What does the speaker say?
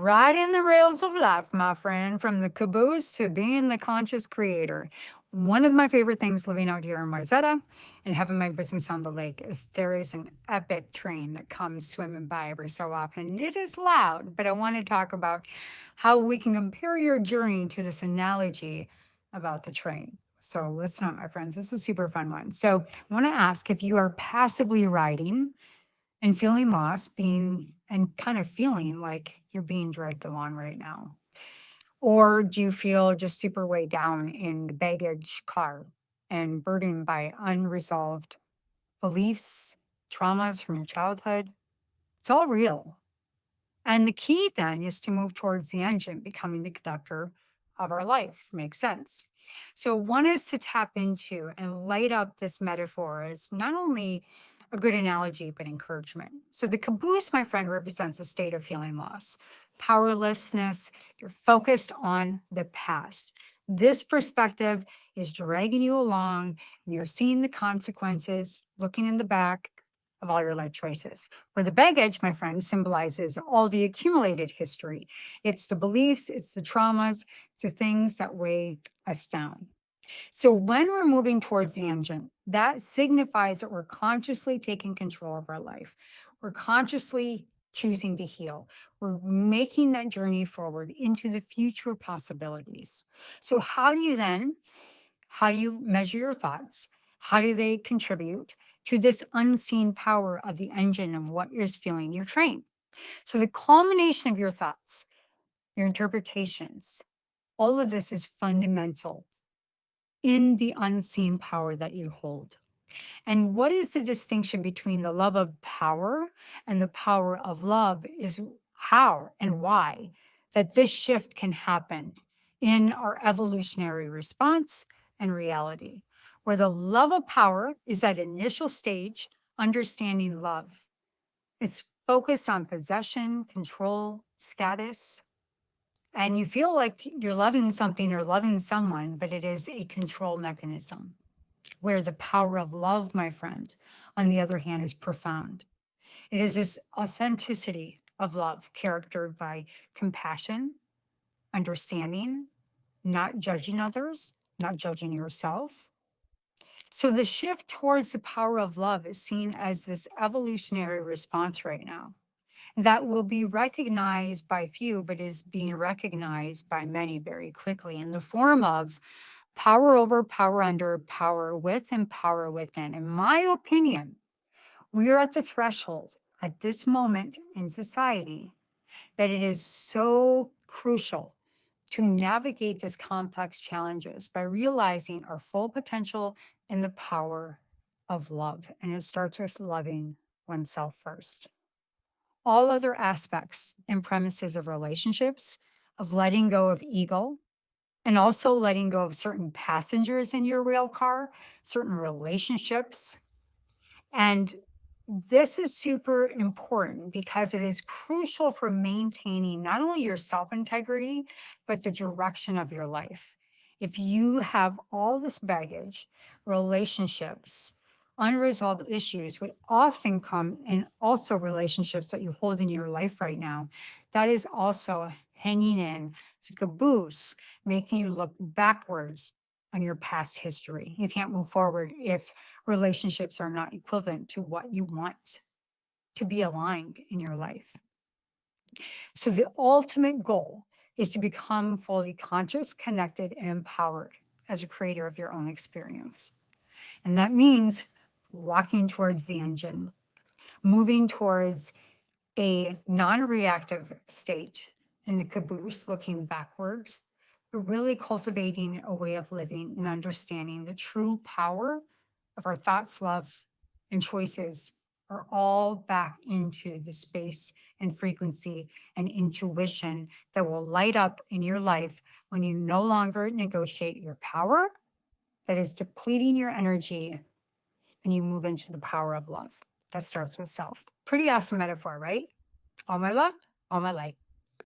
Right in the rails of life, my friend, from the caboose to being the conscious creator. One of my favorite things living out here in Marzetta and having my business on the lake is there is an epic train that comes swimming by every so often. It is loud, but I want to talk about how we can compare your journey to this analogy about the train. So listen up, my friends. This is a super fun one. So I want to ask if you are passively riding and feeling lost, being and kind of feeling like you're being dragged along right now. Or do you feel just super weighed down in the baggage car and burdened by unresolved beliefs, traumas from your childhood? It's all real. And the key then is to move towards the engine, becoming the conductor of our life. Makes sense. So, one is to tap into and light up this metaphor as not only a good analogy, but encouragement. So, the caboose, my friend, represents a state of feeling loss, powerlessness. You're focused on the past. This perspective is dragging you along, and you're seeing the consequences, looking in the back of all your life choices. Where the baggage, my friend, symbolizes all the accumulated history. It's the beliefs, it's the traumas, it's the things that weigh us down. So when we're moving towards the engine, that signifies that we're consciously taking control of our life. We're consciously choosing to heal. We're making that journey forward into the future possibilities. So how do you measure your thoughts? How do they contribute to this unseen power of the engine and what you're feeling your train? So the culmination of your thoughts, your interpretations, all of this is fundamental in the unseen power that you hold. And what is the distinction between the love of power and the power of love is how and why that this shift can happen in our evolutionary response and reality, where the love of power is that initial stage, understanding love. It's focused on possession, control, status, and you feel like you're loving something or loving someone, but it is a control mechanism. Where the power of love, my friend, on the other hand, is profound. It is this authenticity of love, characterized by compassion, understanding, not judging others, not judging yourself. So the shift towards the power of love is seen as this evolutionary response right now that will be recognized by few, but is being recognized by many very quickly in the form of power over, power under, power with, and power within. In my opinion, we are at the threshold at this moment in society that it is so crucial to navigate these complex challenges by realizing our full potential and the power of love. And it starts with loving oneself first. All other aspects and premises of relationships, of letting go of ego, and also letting go of certain passengers in your rail car, certain relationships. And this is super important because it is crucial for maintaining not only your self integrity, but the direction of your life. If you have all this baggage, relationships, unresolved issues would often come in also relationships that you hold in your life right now. That is also hanging in to caboose, making you look backwards on your past history. You can't move forward if relationships are not equivalent to what you want to be aligned in your life. So the ultimate goal is to become fully conscious, connected, and empowered as a creator of your own experience. And that means walking towards the engine, moving towards a non-reactive state in the caboose, looking backwards, but really cultivating a way of living and understanding the true power of our thoughts, love, and choices are all back into the space and frequency and intuition that will light up in your life when you no longer negotiate your power that is depleting your energy and you move into the power of love. That starts with self. Pretty awesome metaphor, right? All my love, all my light.